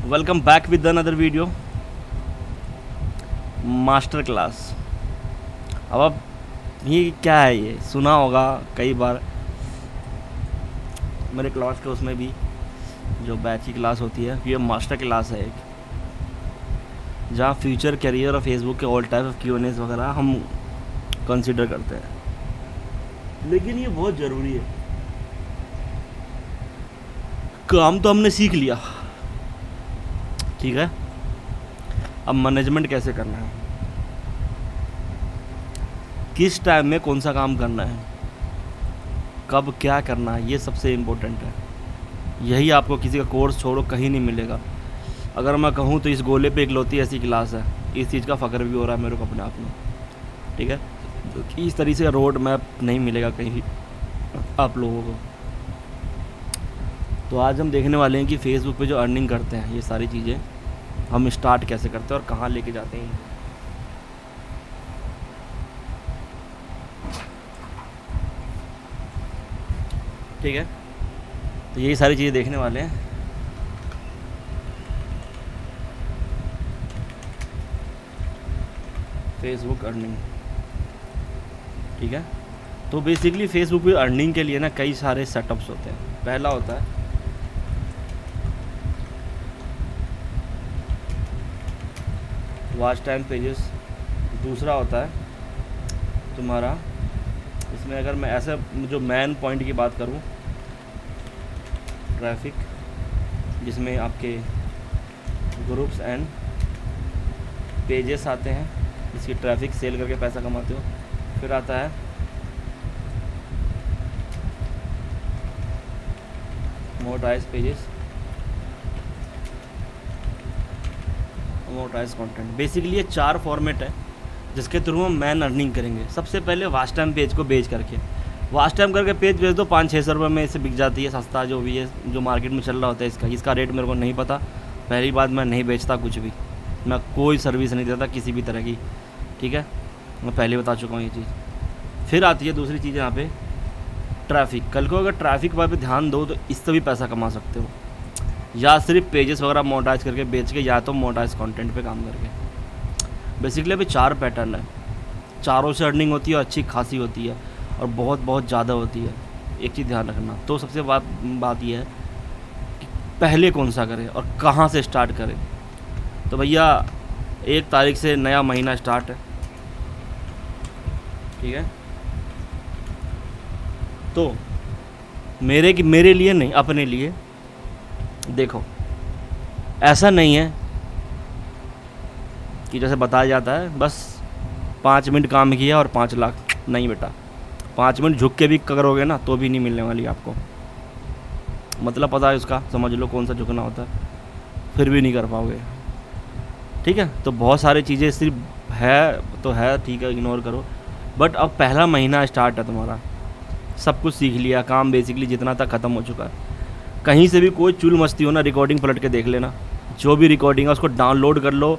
Welcome back with another video master class. अब ये क्या है, ये सुना होगा कई बार मेरे क्लास के उसमें भी, जो बैच की क्लास होती है ये मास्टर क्लास है एक, जहाँ फ्यूचर करियर और फेसबुक के ऑल टाइप ऑफ Q&As वगैरह हम कंसिडर करते हैं। लेकिन ये बहुत ज़रूरी है। काम तो हमने सीख लिया, ठीक है, अब मैनेजमेंट कैसे करना है, किस टाइम में कौन सा काम करना है, कब क्या करना है, ये सबसे इम्पोर्टेंट है। यही आपको किसी का कोर्स छोड़ो कहीं नहीं मिलेगा। अगर मैं कहूँ तो इस गोले पे इकलौती ऐसी क्लास है, इस चीज़ का फ़ख्र भी हो रहा है मेरे को अपने आप में, ठीक है। तो इस तरीके से रोड मैप नहीं मिलेगा कहीं आप लोगों को। तो आज हम देखने वाले हैं कि फेसबुक पे जो अर्निंग करते हैं ये सारी चीज़ें हम स्टार्ट कैसे करते हैं और कहाँ लेके जाते हैं। ठीक है, तो यही सारी चीज़ें देखने वाले हैं। फेसबुक अर्निंग, ठीक है। तो बेसिकली फेसबुक पे अर्निंग के लिए ना कई सारे सेटअप्स होते हैं। पहला होता है वॉच टाइम पेजेस, दूसरा होता है तुम्हारा, इसमें अगर मैं ऐसा जो मेन पॉइंट की बात करूं, ट्रैफिक, जिसमें आपके ग्रुप्स एंड पेजेस आते हैं, इसकी ट्रैफिक सेल करके पैसा कमाते हो। फिर आता है monetize pages, monetize content. Basically ये 4 फॉर्मेट है जिसके थ्रू हम मैन अर्निंग करेंगे। सबसे पहले वॉच टाइम पेज को बेच करके, वॉच टाइम करके पेज बेच दो, 500-600 रुपये में इसे बिक जाती है, सस्ता जो भी है, जो मार्केट में चल रहा होता है इसका रेट मेरे को नहीं पता। पहली बात, मैं नहीं बेचता कुछ भी, मैं कोई सर्विस नहीं देता किसी भी तरह की, ठीक है, मैं पहले बता चुका हूँ ये चीज़। फिर आती है दूसरी चीज़ यहाँ पे ट्रैफिक। कल को अगर ट्रैफिक पर ध्यान दो तो इससे भी पैसा कमा सकते हो, या सिर्फ पेजेस वगैरह मोनेटाइज करके बेच के, या तो मोनेटाइज कंटेंट पे काम करके। बेसिकली अभी 4 पैटर्न है, चारों से अर्निंग होती है, अच्छी खासी होती है और बहुत बहुत ज़्यादा होती है। एक चीज़ ध्यान रखना, तो सबसे बात यह है कि पहले कौन सा करें और कहाँ से स्टार्ट करें। तो भैया 1 तारीख से नया महीना स्टार्ट है, ठीक है। तो मेरे लिए नहीं, अपने लिए देखो, ऐसा नहीं है कि जैसे बताया जाता है बस 5 मिनट काम किया और 5 लाख। नहीं बेटा, 5 मिनट झुक के भी करोगे ना तो भी नहीं मिलने वाली आपको। मतलब पता है उसका, समझ लो कौन सा झुकना होता है, फिर भी नहीं कर पाओगे, ठीक है। तो बहुत सारी चीज़ें सिर्फ है तो है, ठीक है, इग्नोर करो। बट अब पहला महीना स्टार्ट है तुम्हारा, सब कुछ सीख लिया, काम बेसिकली जितना था ख़त्म हो चुका है। कहीं से भी कोई चुल मस्ती हो ना, रिकॉर्डिंग पलट के देख लेना, जो भी रिकॉर्डिंग है उसको डाउनलोड कर लो,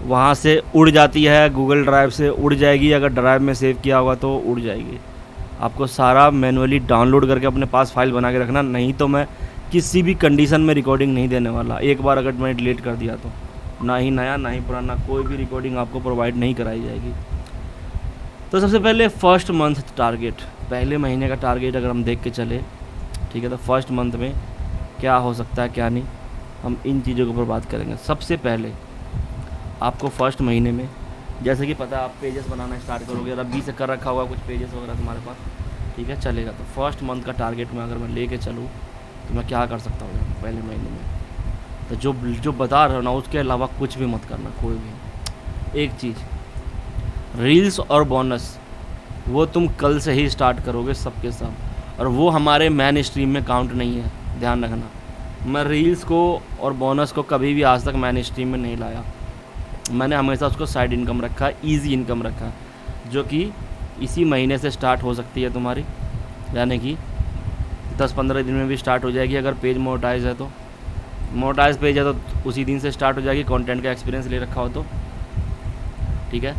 वहाँ से उड़ जाती है, गूगल ड्राइव से उड़ जाएगी, अगर ड्राइव में सेव किया होगा तो उड़ जाएगी। आपको सारा मैनुअली डाउनलोड करके अपने पास फाइल बना के रखना, नहीं तो मैं किसी भी कंडीशन में रिकॉर्डिंग नहीं देने वाला। एक बार अगर मैंने डिलीट कर दिया तो ना ही नया ना ही पुराना कोई भी रिकॉर्डिंग आपको प्रोवाइड नहीं कराई जाएगी। तो सबसे पहले फर्स्ट मंथ टारगेट, पहले महीने का टारगेट अगर हम देख के चले, ठीक है, तो फर्स्ट मंथ में क्या हो सकता है क्या नहीं, हम इन चीज़ों के ऊपर बात करेंगे। सबसे पहले आपको फर्स्ट महीने में, जैसे कि पता है आप पेजेस बनाना स्टार्ट करोगे, रबी से कर रखा होगा कुछ पेजेस वगैरह तुम्हारे पास, ठीक है, चलेगा। तो फर्स्ट मंथ का टारगेट में अगर मैं लेके चलूँ तो मैं क्या कर सकता हूँ पहले महीने में, तो जो बता रहा हूँ ना उसके अलावा कुछ भी मत करना, कोई भी। एक चीज़, रील्स और बोनस वो तुम कल से ही स्टार्ट करोगे सबके सब, और वो हमारे मेन स्ट्रीम में काउंट नहीं है, ध्यान रखना। मैं रील्स को और बोनस को कभी भी आज तक मेन स्ट्रीम में नहीं लाया, मैंने हमेशा उसको साइड इनकम रखा, इजी इनकम रखा, जो कि इसी महीने से स्टार्ट हो सकती है तुम्हारी, यानी कि 10-15 दिन में भी स्टार्ट हो जाएगी। अगर पेज मोनेटाइज है तो, मोनेटाइज पेज है तो उसी दिन से स्टार्ट हो जाएगी, कंटेंट का एक्सपीरियंस ले रखा हो तो, ठीक है।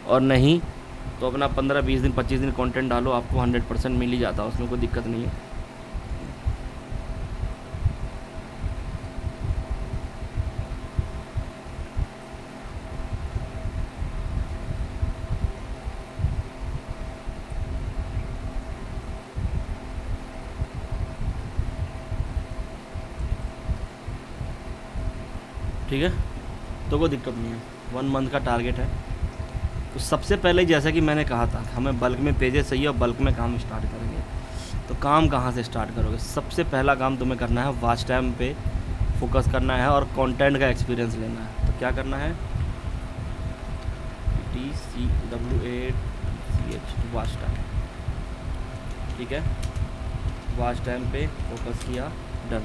और नहीं तो अपना 15-20 दिन 25 दिन कंटेंट डालो, आपको 100% मिल ही जाता है, उसमें कोई दिक्कत नहीं है। ठीक है, तो कोई दिक्कत नहीं है, 1 मंथ का टारगेट है। तो सबसे पहले जैसा कि मैंने कहा था हमें बल्क में पेजेस चाहिए और बल्क में काम स्टार्ट करेंगे। तो काम कहाँ से स्टार्ट करोगे? सबसे पहला काम तुम्हें करना है वॉच टाइम पे फोकस करना है और कंटेंट का एक्सपीरियंस लेना है। तो क्या करना है? TCWACH वॉच टाइम, ठीक है, वॉच टाइम पे फोकस किया, डन।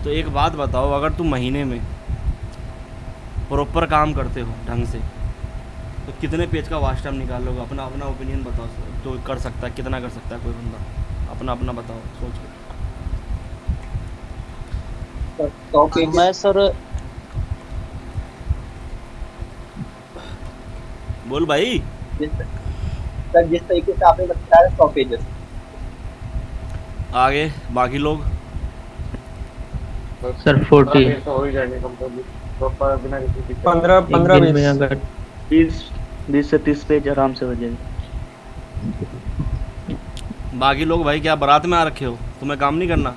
तो एक बात बताओ, अगर तुम महीने में प्रॉपर काम करते हो ढंग से तो कितने पेज का वॉच टाइम निकाल लोगे? अपना अपना ओपिनियन बताओ, तो कर सकता है, कितना कर सकता है कोई बंदा, अपना अपना बताओ सोच के। 100 पेजेस। मैं सर बोल भाई। सर जिस तरीके से आपने बताया 100 पेजेस। आगे बाकी लोग? सर 40 15 एक 15 दिन में 20 अगर 20 से 30 पेज आराम से हो जाएगा। बाकी लोग भाई क्या बारात में आ रखे हो? तुम्हें काम नहीं करना?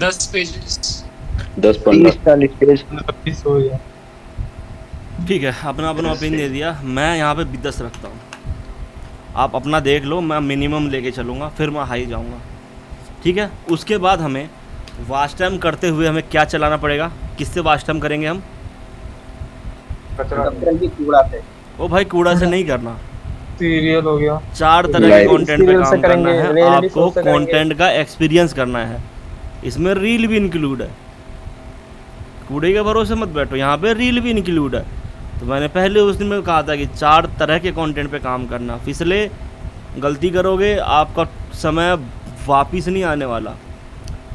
10 पेज 30-40 पेज। 20 हो गया। ठीक है, अपना अपना ओपिनियन दे दिया। मैं यहाँ पे 10 रखता हूँ, आप अपना देख लो, मैं मिनिमम लेके चलूँगा, फिर मैं हाई जाऊँगा, ठीक है। उसके बाद हमें वॉच टाइम करते हुए हमें क्या चलाना पड़ेगा? किससे वॉच टाइम करेंगे हम? की कूड़ा से। ओ भाई कूड़ा से नहीं करना, सीरियल हो गया। 4 तरह के कंटेंट पे Serial से काम करना करेंगे, है reality आपको, show से करेंगे। कंटेंट का एक्सपीरियंस करना है, इसमें रील भी इंक्लूड है। कूड़े के भरोसे मत बैठो, यहाँ पे रील भी इंक्लूड है। तो मैंने पहले उस दिन में कहा था कि 4 तरह के कंटेंट पे काम करना, फिसले गलती करोगे आपका समय वापिस नहीं आने वाला।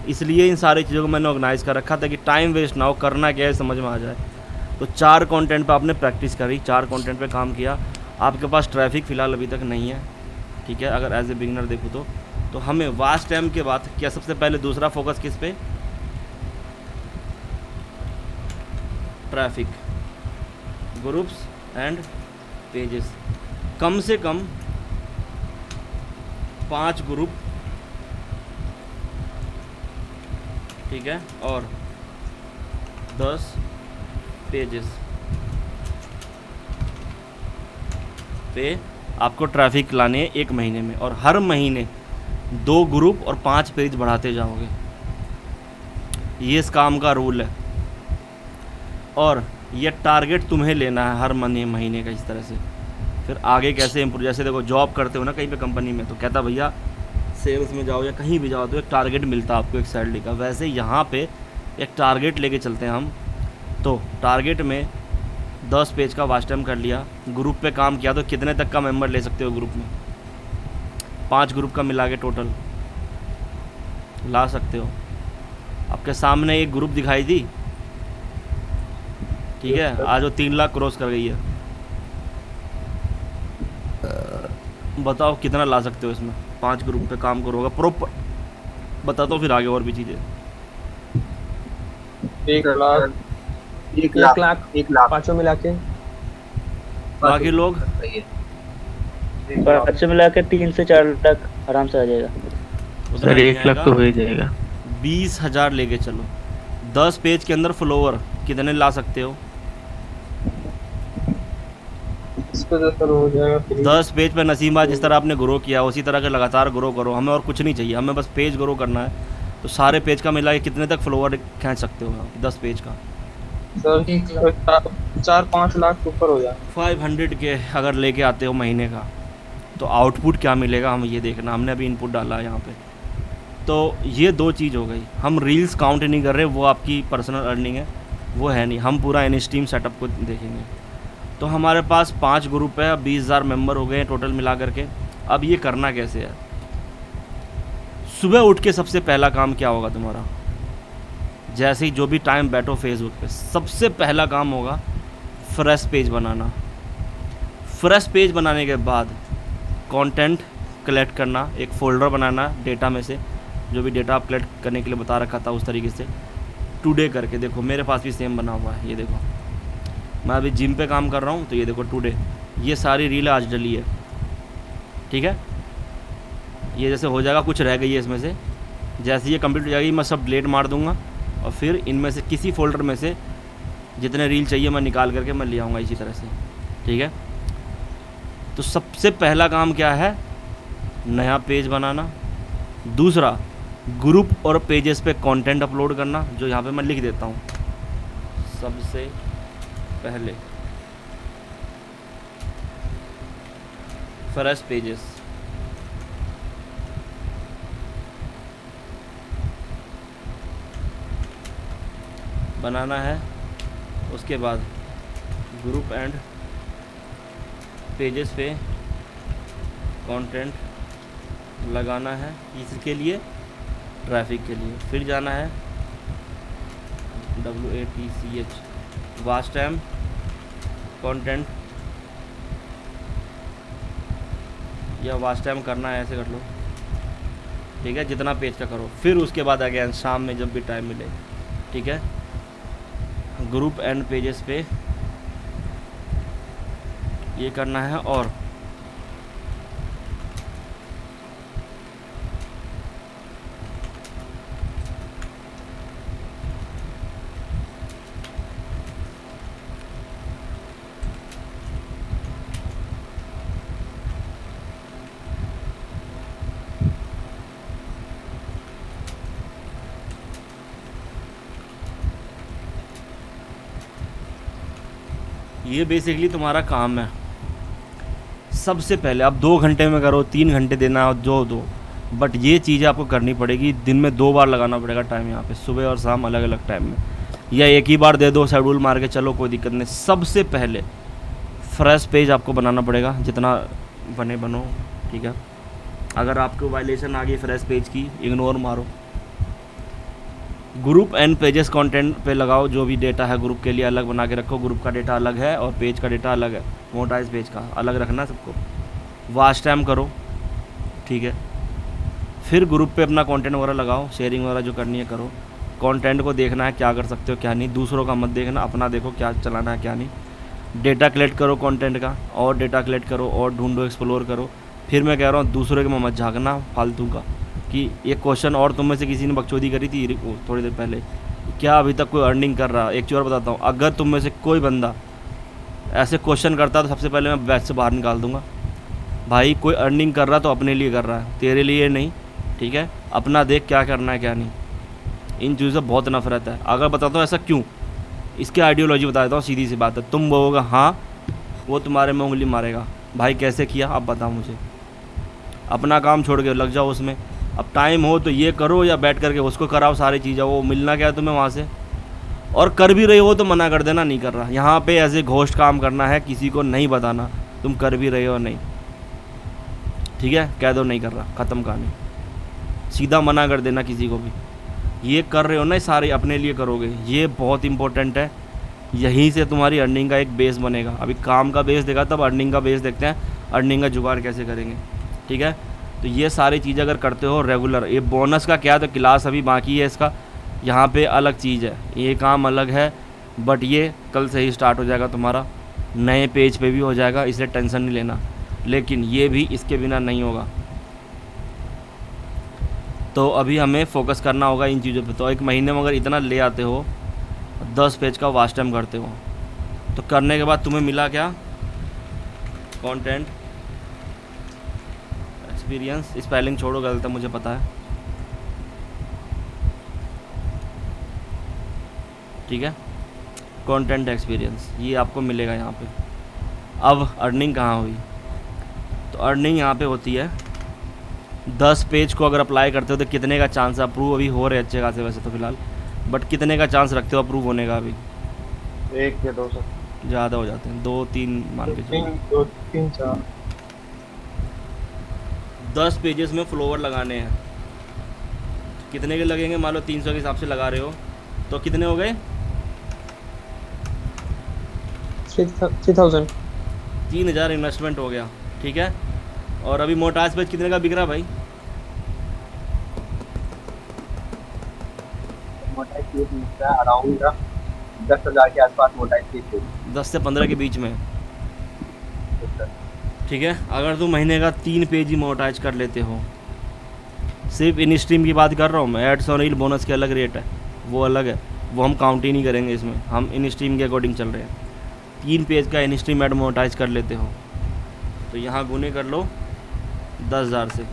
इसलिए इन सारी चीज़ों को मैंने ऑर्गेनाइज़ कर रखा था कि टाइम वेस्ट ना हो, करना क्या है समझ में आ जाए। तो 4 कंटेंट पे आपने प्रैक्टिस करी, 4 कंटेंट पे काम किया। आपके पास ट्रैफिक फ़िलहाल अभी तक नहीं है, ठीक है, अगर एज ए बिगनर देखूँ तो हमें वॉच टाइम के बाद क्या सबसे पहले दूसरा फोकस किस पे? Traffic, groups and pages. कम से कम 5 ग्रुप, ठीक है, और 10 पेजेस पे आपको ट्रैफिक लाने हैं 1 महीने में, और हर महीने 2 ग्रुप और 5 पेज बढ़ाते जाओगे। ये इस काम का रूल है, और ये टारगेट तुम्हें लेना है हर महीने का। इस तरह से फिर आगे कैसे इम्प्रूव, जैसे देखो जॉब करते हो ना कहीं पे कंपनी में, तो कहता भैया सेल्स में जाओ या कहीं भी जाओ तो एक टारगेट मिलता है आपको एक सैलरी का, वैसे यहाँ पे एक टारगेट लेके चलते हैं हम। तो टारगेट में 10 पेज का वॉच टाइम कर लिया, ग्रुप पे काम किया, तो कितने तक का मेंबर ले सकते हो ग्रुप में? 5 ग्रुप का मिला के टोटल ला सकते हो। आपके सामने एक ग्रुप दिखाई दी, ठीक है, आज वो 3 लाख क्रॉस कर गई है। बताओ कितना ला सकते हो इसमें? 5 ग्रुप पे काम करोगे प्रॉपर, बताता हूँ फिर आगे और भी चीज़ें। 1 लाख 1 1 लाख लाख 1 लाख पांचों मिला के। बाकी लोग? सही है। 5 मिला के 3 से 4 लाख आराम से आ जाएगा। उतना सर नहीं 1 लाख तो आएगा। हो ही जाएगा। 20,000 लेके चलो, 10 पेज के अंदर फॉलोवर कितने ला सकते हो? इस पे तो सर हो जाएगा फ्री। 10 पेज पे नसीमा जिस तरह आपने ग्रो किया उसी तरह के लगातार ग्रो करो, हमें और कुछ नहीं चाहिए, हमें बस पेज ग्रो करना है। तो सारे पेज का मिला के कितने तक फॉलोवर खींच सकते हो आप 10 पेज का? सर 4-5 लाख ऊपर हो जाए। 500 के अगर लेके आते हो महीने का, तो आउटपुट क्या मिलेगा हम ये देखना। हमने अभी इनपुट डाला है यहाँ पे, तो ये 2 चीज़ हो गई। हम रील्स काउंट नहीं कर रहे, वो आपकी पर्सनल अर्निंग है, वो है नहीं, हम पूरा इनस्ट्रीम सेटअप को देखेंगे। तो हमारे पास 5 ग्रुप है, अब 20,000 मेंबर हो गए हैं टोटल मिला करके। अब ये करना कैसे है? सुबह उठ के सबसे पहला काम क्या होगा तुम्हारा? जैसे ही जो भी टाइम बैठो फेसबुक पे, सबसे पहला काम होगा फ्रेश पेज बनाना। फ्रेश पेज बनाने के बाद कंटेंट कलेक्ट करना, एक फ़ोल्डर बनाना डेटा में से, जो भी डेटा आप कलेक्ट करने के लिए बता रखा था उस तरीके से टुडे करके। देखो मेरे पास भी सेम बना हुआ है, ये देखो मैं अभी जिम पे काम कर रहा हूँ, तो ये देखो टुडे, ये सारी रील आज डली है, ठीक है। ये जैसे हो जाएगा, कुछ रह गई है इसमें से, जैसे ये कंप्लीट हो जाएगी मैं सब डिलीट मार दूंगा, और फिर इनमें से किसी फ़ोल्डर में से जितने रील चाहिए मैं निकाल करके मैं ले आऊँगा इसी तरह से, ठीक है। तो सबसे पहला काम क्या है, नया पेज बनाना। दूसरा, ग्रुप और पेजेस पे कंटेंट अपलोड करना, जो यहाँ पे मैं लिख देता हूँ। सबसे पहले फ्रेश पेजेस, बनाना है। उसके बाद ग्रुप एंड पेजेस पे कंटेंट लगाना है, इसके लिए ट्रैफिक के लिए। फिर जाना है WATCH वाच टाइम कंटेंट, या वाच टाइम करना है, ऐसे कर लो, ठीक है, जितना पेज का करो। फिर उसके बाद अगेन शाम में जब भी टाइम मिले, ठीक है, ग्रुप एंड पेजेस पे ये करना है। और ये बेसिकली तुम्हारा काम है। सबसे पहले आप 2 घंटे में करो, 3 घंटे देना हो, जो दो, बट ये चीज़ें आपको करनी पड़ेगी। दिन में 2 बार लगाना पड़ेगा टाइम यहाँ पे, सुबह और शाम अलग अलग टाइम में, या एक ही बार दे दो, शेड्यूल मार के चलो, कोई दिक्कत नहीं। सबसे पहले फ्रेश पेज आपको बनाना पड़ेगा, जितना बनो, ठीक है। अगर आपको वायलेशन आ गई फ्रेश पेज की, इग्नोर मारो। ग्रुप एंड पेजेस कंटेंट पे लगाओ, जो भी डेटा है ग्रुप के लिए अलग बना के रखो। ग्रुप का डेटा अलग है और पेज का डेटा अलग है, मोटाइज पेज का अलग रखना सबको। वॉच टाइम करो, ठीक है। फिर ग्रुप पे अपना कंटेंट वगैरह लगाओ, शेयरिंग वगैरह जो करनी है करो। कंटेंट को देखना है क्या कर सकते हो क्या नहीं, दूसरों का मत देखना, अपना देखो क्या चलाना है क्या नहीं। डेटा कलेक्ट करो कंटेंट का, और डेटा कलेक्ट करो और ढूंढो, एक्सप्लोर करो। फिर मैं कह रहा हूँ दूसरे के में मत झाँकना फालतू का। कि एक क्वेश्चन और तुम में से किसी ने बकचोदी करी थी थोड़ी देर पहले, क्या अभी तक कोई अर्निंग कर रहा है? एक चीज़ और बताता हूँ, अगर तुम में से कोई बंदा ऐसे क्वेश्चन करता तो सबसे पहले मैं बैच से बाहर निकाल दूंगा। भाई कोई अर्निंग कर रहा तो अपने लिए कर रहा है, तेरे लिए नहीं, ठीक है। अपना देख क्या करना है क्या नहीं। इन चीज़ों से बहुत नफरत है। अगर बताता हूँ ऐसा क्यों, इसकी आइडियोलॉजी बता देता हूँ, सीधी सी बात है। तुम बोलोगे हाँ, वो तुम्हारे में उंगली मारेगा। भाई कैसे किया अब बताओ मुझे। अपना काम छोड़ के लग जाओ उसमें। अब टाइम हो तो ये करो, या बैठ करके उसको कराओ सारी चीज़ें। वो मिलना क्या है तुम्हें वहाँ से, और कर भी रही हो तो मना कर देना नहीं कर रहा। यहाँ पे ऐसे घोस्ट काम करना है, किसी को नहीं बताना तुम कर भी रहे हो नहीं, ठीक है। कह दो नहीं कर रहा, ख़त्म कहानी, सीधा मना कर देना किसी को भी। ये कर रहे हो ना सारे अपने लिए करोगे, ये बहुत इंपॉर्टेंट है। यहीं से तुम्हारी अर्निंग का एक बेस बनेगा। अभी काम का बेस देखा, तब अर्निंग का बेस देखते हैं, अर्निंग का जुगाड़ कैसे करेंगे, ठीक है। तो ये सारी चीज़ें अगर करते हो रेगुलर, ये बोनस का क्या, तो क्लास अभी बाकी है इसका, यहाँ पे अलग चीज़ है, ये काम अलग है, बट ये कल से ही स्टार्ट हो जाएगा तुम्हारा, नए पेज पे भी हो जाएगा, इसलिए टेंशन नहीं लेना। लेकिन ये भी इसके बिना नहीं होगा। तो अभी हमें फोकस करना होगा इन चीज़ों पे। तो एक महीने में अगर इतना ले आते हो, 10 पेज का वॉच टाइम करते हो, तो करने के बाद तुम्हें मिला क्या, कंटेंट एक्सपीरियंस। स्पेलिंग छोड़ो, गलत है मुझे पता है, ठीक है। कंटेंट एक्सपीरियंस ये आपको मिलेगा यहाँ पे। अब अर्निंग कहाँ हुई, तो अर्निंग यहाँ पे होती है 10 पेज को अगर अप्लाई करते हो तो कितने का चांस है, अप्रूव अभी हो रहे अच्छे खासे वैसे तो फ़िलहाल, बट कितने का चांस रखते हो अप्रूव होने का? अभी 1 या 2 सर, ज़्यादा हो जाते हैं, 2-3 मान के चलो। 2 3 4 10 पेजेस में फ्लोवर लगाने हैं, कितने के लगेंगे? मान लो 300 के हिसाब से लगा रहे हो तो कितने हो गए? 3000 3000 इन्वेस्टमेंट हो गया, ठीक है। और अभी मोटाज पेज कितने का बिक रहा है भाई? मोटाई पेज मिलता है अराउंड 10,000 के आसपास मोटाई पेज 10 से 15 के बीच में, ठीक है। अगर तुम महीने का 3 पेज ही मोटाइज कर लेते हो, सिर्फ इन स्ट्रीम की बात कर रहा हूँ मैं, एड्स और रील बोनस के अलग रेट है, वो अलग है, वो हम काउंट ही नहीं करेंगे इसमें, हम इन स्ट्रीम के अकॉर्डिंग चल रहे हैं। 3 पेज का इन स्ट्रीम ऐड मोनेटाइज कर लेते हो तो यहाँ गुने कर लो 10,000 से,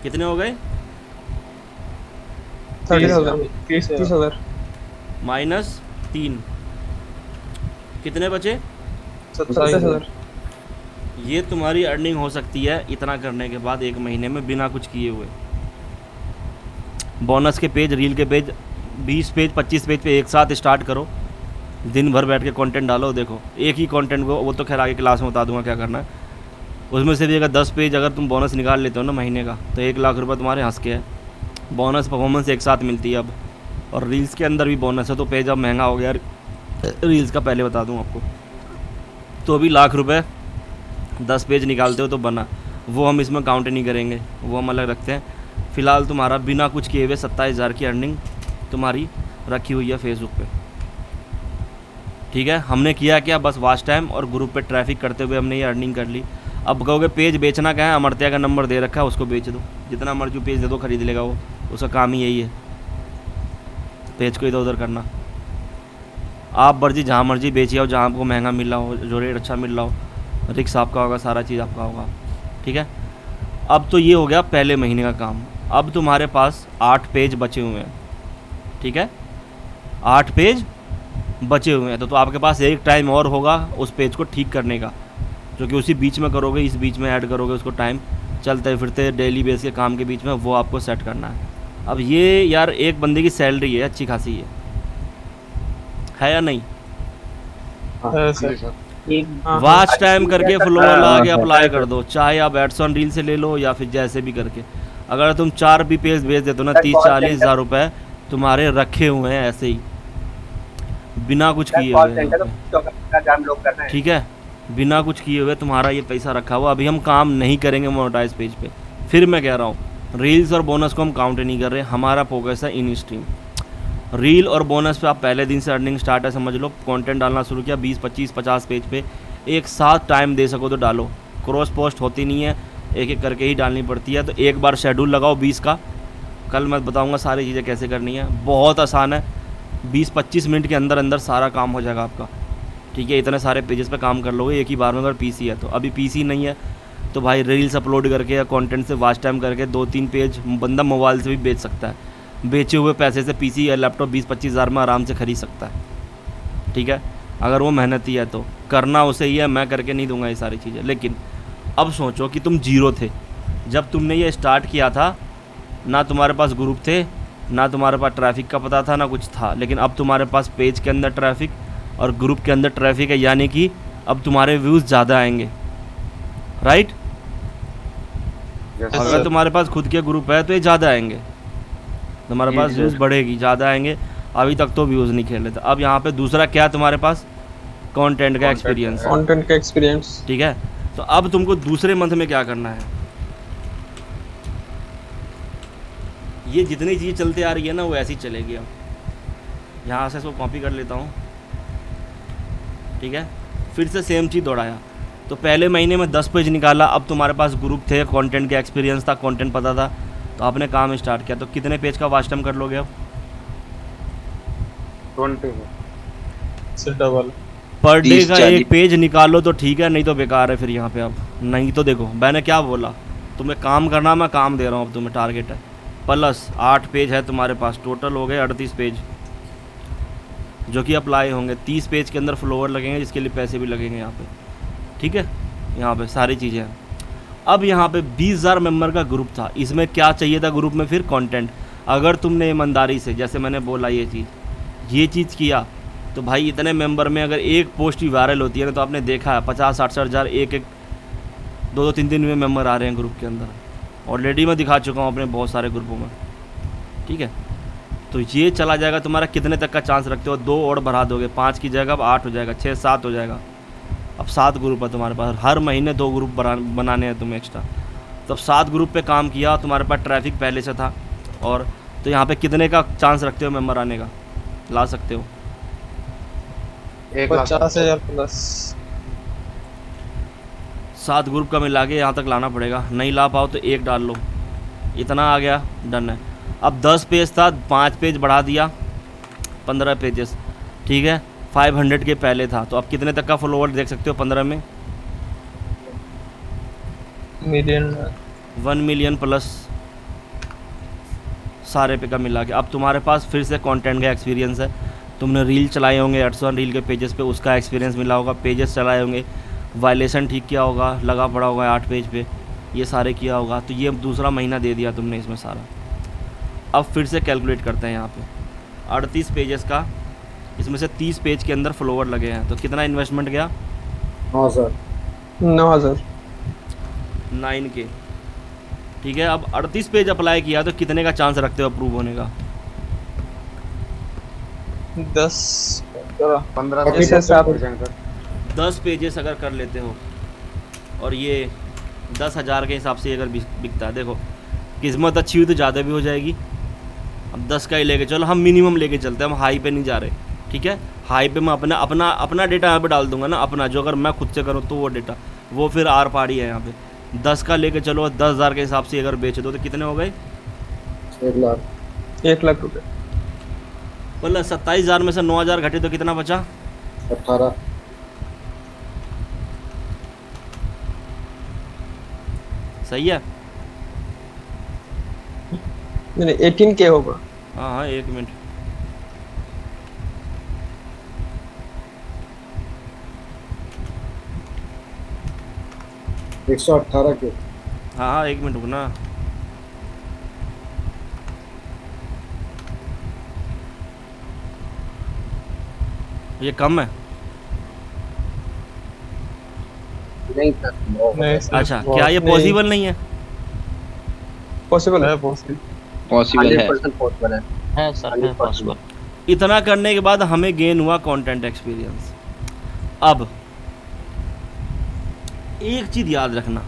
कितने हो गए? 30,000 30,000 -3, कितने बचे? 27,000 ये तुम्हारी अर्निंग हो सकती है इतना करने के बाद 1 महीने में बिना कुछ किए हुए। बोनस के पेज, रील के पेज 20 पेज 25 पेज पे एक साथ स्टार्ट करो, दिन भर बैठ के कंटेंट डालो। देखो एक ही कंटेंट को, वो तो खैर आगे क्लास में बता दूंगा क्या करना है, उसमें से भी अगर 10 पेज अगर तुम बोनस निकाल लेते हो ना महीने का, तो 1 लाख रुपये तुम्हारे हंस के है। बोनस परफॉर्मेंस एक साथ मिलती है अब, और रील्स के अंदर भी बोनस है, तो पेज अब महंगा हो गया रील्स का, पहले बता दूँ आपको। तो अभी लाख रुपये 10 पेज निकालते हो तो बना, वो हम इसमें काउंट नहीं करेंगे, वो हम अलग रखते हैं। फ़िलहाल तुम्हारा बिना कुछ किए हुए 27,000 की अर्निंग तुम्हारी रखी हुई है फेसबुक पे, ठीक है। हमने किया क्या, बस वॉच टाइम और ग्रुप पे ट्रैफिक करते हुए हमने ये अर्निंग कर ली। अब कहोगे पेज बेचना क्या है, अमरत्या का नंबर दे रखा है, उसको बेच दो, जितना मर्जी पेज दे दो, खरीद लेगा वो, उसका काम ही यही है, पेज को इधर उधर करना। आप मर्जी जहाँ मर्जी बेचिए, जहाँ आपको महंगा मिल रहा हो, जो रेट अच्छा मिल रहा हो, रिक्स आपका होगा, सारा चीज़ आपका होगा, ठीक है। अब तो ये हो गया पहले महीने का काम। अब तुम्हारे पास 8 पेज बचे हुए हैं, ठीक है, 8 पेज बचे हुए हैं, तो आपके पास एक टाइम और होगा उस पेज को ठीक करने का, जो कि उसी बीच में करोगे, इस बीच में ऐड करोगे उसको, टाइम चलते फिरते डेली बेस के काम के बीच में वो आपको सेट करना है। अब ये यार एक बंदे की सैलरी है अच्छी खासी है या नहीं? है सर। हाँ, वॉच टाइम करके फ्लोर लगा के अप्लाई कर दो, चाहे आप एड्स ऑन रील से ले लो या फिर जैसे भी करके। अगर तुम 4 भी पेज भेज देते हो ना, 30-40 हज़ार रुपये तुम्हारे रखे हुए हैं ऐसे ही, बिना कुछ किए हुए, ठीक है, बिना कुछ किए हुए तुम्हारा ये पैसा रखा हुआ। अभी हम काम नहीं करेंगे मोनेटाइज पेज पे, फिर मैं कह रहा हूँ रील्स और बोनस को हम काउंट नहीं कर रहे, हमारा फोकस है इन स्ट्रीम। रील और बोनस पे आप पहले दिन से अर्निंग स्टार्ट है, समझ लो, कंटेंट डालना शुरू किया, 20 25 50 पेज पे एक साथ टाइम दे सको तो डालो, क्रॉस पोस्ट होती नहीं है, एक एक करके ही डालनी पड़ती है। तो एक बार शेड्यूल लगाओ 20 का, कल मैं बताऊंगा सारी चीज़ें कैसे करनी है, बहुत आसान है, 20-25 मिनट के अंदर अंदर सारा काम हो जाएगा आपका, ठीक है। इतने सारे पेजेस पे काम कर लोगे एक ही बार में। अगर पीसी है तो, अभी पीसी नहीं है तो भाई रील्स अपलोड करके या कंटेंट से वॉच टाइम करके 2-3 पेज बंदा मोबाइल से भी बेच सकता है, बेचे हुए पैसे से पीसी या लैपटॉप 20-25 हज़ार में आराम से खरीद सकता है, ठीक है, अगर वो मेहनती है तो। करना उसे ही है, मैं करके नहीं दूंगा ये सारी चीज़ें। लेकिन अब सोचो कि तुम जीरो थे जब तुमने ये स्टार्ट किया था, ना तुम्हारे पास ग्रुप थे, ना तुम्हारे पास ट्रैफिक का पता था, ना कुछ था, लेकिन अब तुम्हारे पास पेज के अंदर ट्रैफिक और ग्रुप के अंदर ट्रैफिक है, यानी कि अब तुम्हारे व्यूज़ ज़्यादा आएंगे, राइट। अगर तुम्हारे पास खुद के ग्रुप है तो ये ज़्यादा आएंगे, तुम्हारे पास व्यूज़ बढ़ेगी, ज़्यादा आएंगे। अभी तक तो व्यूज़ नहीं खेल रहे थे। अब यहाँ पे दूसरा क्या है तुम्हारे पास, कंटेंट का एक्सपीरियंस, कंटेंट का एक्सपीरियंस, ठीक है। तो अब तुमको दूसरे मंथ में क्या करना है, ये जितनी चीज़ चलते आ रही है ना वो ऐसी चलेगी। अब यहाँ से इसको कॉपी कर लेता हूँ, ठीक है, फिर से सेम चीज़ दोहराया। तो पहले महीने में 10 पेज निकाला, अब तुम्हारे पास ग्रुप थे, कंटेंट का एक्सपीरियंस था, कंटेंट पता था, तो आपने काम स्टार्ट किया। तो कितने पेज का वॉच टाइम कर लोगे अब? 20 डबल पर डे 30, का 40 एक पेज निकालो तो ठीक है, नहीं तो बेकार है फिर यहाँ पे। अब नहीं तो देखो मैंने क्या बोला, तुम्हें काम करना, मैं काम दे रहा हूँ, अब तुम्हें टारगेट है प्लस 8 पेज है तुम्हारे पास, टोटल हो गए 38 पेज जो कि अप्लाई होंगे। 30 पेज के अंदर फ्लोवर लगेंगे जिसके लिए पैसे भी लगेंगे यहाँ पे, ठीक है, यहाँ पे सारी चीज़ें हैं। अब यहाँ पे 20,000 मेंबर का ग्रुप था, इसमें क्या चाहिए था ग्रुप में, फिर कंटेंट। अगर तुमने ईमानदारी से, जैसे मैंने बोला ये चीज़ किया, तो भाई इतने मेंबर में अगर एक पोस्ट ही वायरल होती है ना, तो आपने देखा है 50-60 हज़ार एक 2-3 दिन में मेंबर आ रहे हैं ग्रुप के अंदर। ऑलरेडी मैं दिखा चुका हूँ अपने बहुत सारे ग्रुपों में, ठीक है। तो ये चला जाएगा तुम्हारा, कितने तक का चांस रखते हो, 2 और बढ़ा दोगे, 5 की जगह अब 8 हो जाएगा, 6-7 हो जाएगा। अब 7 ग्रुप है तुम्हारे पास, हर महीने 2 ग्रुप बनाने हैं तुम्हें एक्स्ट्रा। तब 7 ग्रुप पे काम किया, तुम्हारे पास ट्रैफिक पहले से था, और तो यहाँ पे कितने का चांस रखते हो मेंबर आने का, ला सकते हो? 50,000 प्लस। 7 ग्रुप का मिला के यहाँ तक लाना पड़ेगा, नहीं ला पाओ तो 1 डाल लो, इतना आ गया, डन है। अब 10 पेज था, 5 पेज बढ़ा दिया, 15 पेजेस, ठीक है। 500 के पहले था, तो अब कितने तक का फॉलोवर देख सकते हो 15 में? मिलियन 1 मिलियन प्लस सारे पे का मिला के। अब तुम्हारे पास फिर से कंटेंट का एक्सपीरियंस है, तुमने रील चलाए होंगे 800 रील के पेजेस पे, उसका एक्सपीरियंस मिला होगा, पेजेस चलाए होंगे, वायलेशन ठीक किया होगा, लगा पड़ा होगा 8 पेज पे, ये सारे किया होगा, तो ये दूसरा महीना दे दिया तुमने इसमें सारा। अब फिर से कैलकुलेट करते हैं यहाँ पे 38 पेजेस का, इसमें से 30 पेज के अंदर फॉलोवर लगे हैं, तो कितना इन्वेस्टमेंट गया? हाँ सर 9,000 9K, ठीक है। अब 38 पेज अप्लाई किया तो कितने का चांस रखते हो अप्रूव होने का? 10 15 से से 7 10 पेजेस अगर कर लेते हो और ये 10,000 के हिसाब से अगर बिकता है, देखो किस्मत अच्छी हुई तो ज़्यादा भी हो जाएगी। अब 10 का ही लेके चलो, हम मिनिमम लेके चलते हैं, हम हाई पे नहीं जा रहे, ठीक है। हाई पे मैं अपना डेटा यहाँ पे डाल दूंगा ना, अपना जो अगर मैं खुद से करूँ तो वो डेटा, वो फिर आर पार ही है यहाँ पे। 10 का लेके चलो, 10,000 के हिसाब से अगर बेच दो तो कितने हो गए? 1 लाख रुपए। बोला 27,000 में से 9,000 घटे तो कितना बचा? 18 सही है। नहीं 18K होगा। हाँ हाँ, 1 मिनट, के 118 हाँ हाँ 1 मिनट रुकना। ये कम है? नहीं सर नहीं सर, अच्छा, क्या ये पॉसिबल नहीं है? पॉसिबल है। पॉसिबल है 100% पॉसिबल है। है सर, है पॉसिबल। इतना करने के बाद हमें गेन हुआ कंटेंट एक्सपीरियंस। अब एक चीज़ याद रखना,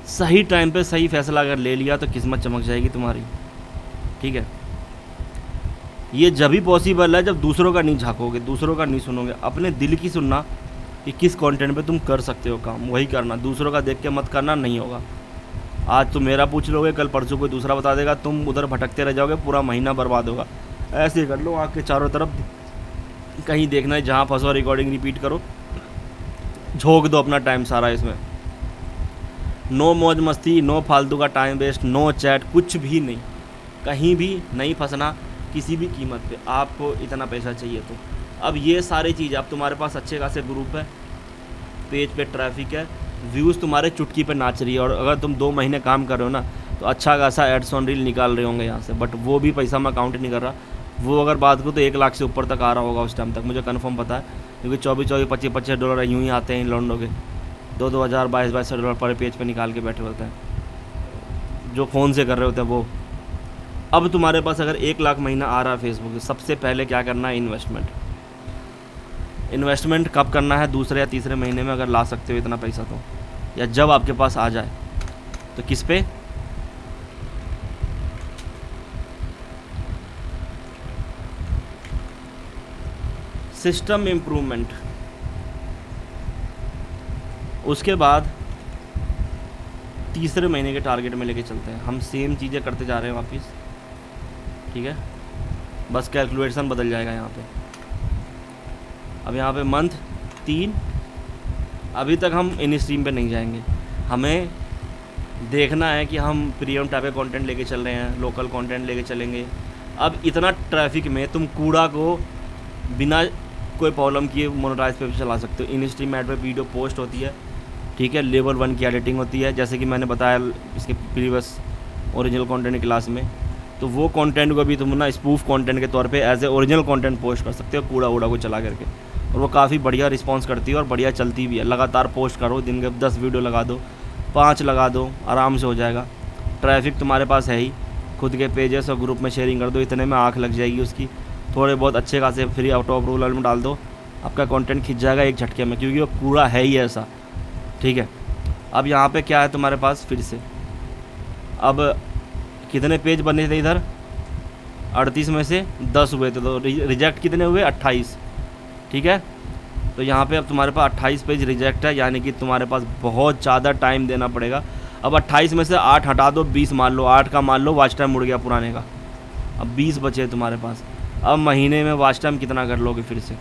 सही टाइम पे सही फैसला अगर ले लिया तो किस्मत चमक जाएगी तुम्हारी, ठीक है। ये जब भी पॉसिबल है जब दूसरों का नहीं झाँकोगे, दूसरों का नहीं सुनोगे, अपने दिल की सुनना कि किस कंटेंट पे तुम कर सकते हो काम, वही करना। दूसरों का देख के मत करना, नहीं होगा। आज तुम मेरा पूछ लोगे, कल परसों कोई दूसरा बता देगा, तुम उधर भटकते रह जाओगे, पूरा महीना बर्बाद होगा। ऐसे ही कर लो, आँख के चारों तरफ कहीं देखना है, जहाँ फंसो रिकॉर्डिंग रिपीट करो, झोंक दो अपना टाइम सारा इसमें। नो मौज मस्ती, नो फालतू का टाइम वेस्ट, नो चैट, कुछ भी नहीं, कहीं भी नहीं फंसना किसी भी कीमत पे। आपको इतना पैसा चाहिए तो अब ये सारी चीज़, अब तुम्हारे पास अच्छे खासे ग्रुप है, पेज पे ट्रैफिक है, व्यूज़ तुम्हारे चुटकी पे नाच रही है, और अगर तुम 2 महीने काम कर रहे हो ना तो अच्छा खासा एड्स ऑन रील निकाल रहे होंगे यहाँ से, बट वो भी पैसा मैं काउंट नहीं कर रहा। वो अगर बात करूँ तो 1 लाख से ऊपर तक आ रहा होगा उस टाइम तक, मुझे कंफर्म पता है, क्योंकि 24-24, 25-25 डॉलर यूँ ही आते हैं इन लॉन्डो के। 2-2 हज़ार, 22-22 डॉलर पर पेज पे निकाल के बैठे होते हैं जो फ़ोन से कर रहे होते हैं वो। अब तुम्हारे पास अगर 1 लाख महीना आ रहा है फेसबुक से, सबसे पहले क्या करना है? इन्वेस्टमेंट कब करना है? दूसरे या तीसरे महीने में अगर ला सकते हो इतना पैसा तो, या जब आपके पास आ जाए। तो किस पे? System improvement. उसके बाद तीसरे महीने के टारगेट में लेके चलते हैं, हम सेम चीज़ें करते जा रहे हैं वापस, ठीक है। बस कैलकुलेशन बदल जाएगा यहाँ पे। अब यहाँ पे मंथ 3, अभी तक हम इन स्ट्रीम पे नहीं जाएंगे, हमें देखना है कि हम प्रीमियम टाइप का कंटेंट लेके चल रहे हैं, लोकल कंटेंट लेके चलेंगे। अब इतना ट्रैफिक में तुम कूड़ा को बिना कोई प्रॉब्लम किए मोनेटाइज पे भी चला सकते हो। इन स्ट्रीम ऐड पे वीडियो पोस्ट होती है, ठीक है, लेवल 1 की एडिटिंग होती है, जैसे कि मैंने बताया इसके प्रीवियस ओरिजिनल कंटेंट की क्लास में। तो वो कंटेंट को भी तुम ना स्पूफ कंटेंट के तौर पे as a original content post कर सकते हो, कूड़ा वूड़ा को चला करके, और वो काफ़ी बढ़िया रिस्पांस करती है और बढ़िया चलती भी है। लगातार पोस्ट करो, दिन के 10 वीडियो लगा दो, 5 लगा दो, आराम से हो जाएगा। ट्रैफिक तुम्हारे पास है ही, खुद के पेजेस और ग्रुप में शेयरिंग कर दो, इतने में आँख लग जाएगी उसकी। थोड़े बहुत अच्छे खासे फ्री आउट ऑफ रूरल में डाल दो, आपका कंटेंट खिंच जाएगा एक झटके में, क्योंकि वो कूड़ा है ही ऐसा, ठीक है। अब यहाँ पे क्या है तुम्हारे पास, फिर से अब कितने पेज बने थे इधर? 38 में से 10 हुए थे, तो रिजेक्ट कितने हुए? 28, ठीक है। तो यहाँ पे अब तुम्हारे पास 28 पेज रिजेक्ट है, यानी कि तुम्हारे पास बहुत ज़्यादा टाइम देना पड़ेगा। अब 28 में से 8 हटा दो, 20 मान लो, 8 का मान लो वॉच टाइम मुड़ गया पुराने का, अब 20 बचे तुम्हारे पास। अब महीने में वॉच टाइम कितना कर लोगे फिर से?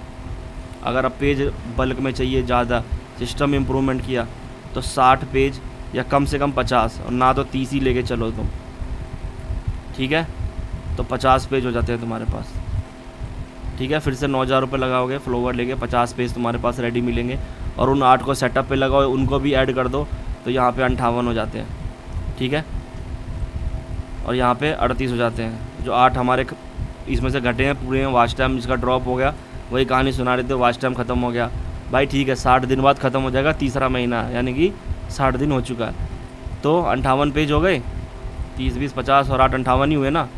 अगर अब पेज बल्क में चाहिए ज़्यादा, सिस्टम इम्प्रूवमेंट किया तो 60 पेज या कम से कम 50, और ना तो 30 ही लेके चलो तुम, ठीक है? तो 50 पेज हो जाते हैं तुम्हारे पास, ठीक है? फिर से 9,000 रुपये लगाओगे फ्लोवर लेके, 50 पेज तुम्हारे पास रेडी मिलेंगे, और उन 8 को सेटअप पे लगाओ, उनको भी ऐड कर दो तो यहाँ पे 58 हो जाते हैं, ठीक है? और यहाँ पे 38 हो जाते हैं। जो 8 हमारे इसमें से घटे हैं पूरे हैं, वॉच टाइम जिसका ड्रॉप हो गया, वही कहानी सुना रहे थे, वॉच टाइम ख़त्म हो गया भाई, ठीक है? 60 दिन बाद ख़त्म हो जाएगा, तीसरा महीना, यानी कि 60 दिन हो चुका है, तो 58 पेज हो गए, 30 20 50 और 8 58 ही हुए ना।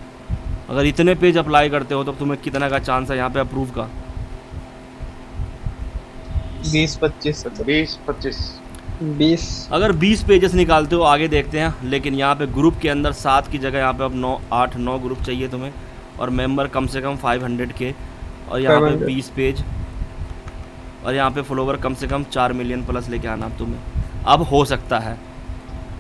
अगर इतने पेज अप्लाई करते हो तो तुम्हें कितना का चांस है यहाँ पे अप्रूव का? 20-25 अगर 20 पेजेस निकालते हो आगे देखते हैं, लेकिन यहाँ पे ग्रुप के अंदर 7 की जगह यहाँ पे अब 8-9 ग्रुप चाहिए तुम्हें, और मेंबर कम से कम 500 के, और यहाँ पे 20 पेज, और यहाँ पे फॉलोवर कम से कम 4 मिलियन प्लस लेके आना अब तुम्हें। अब हो सकता है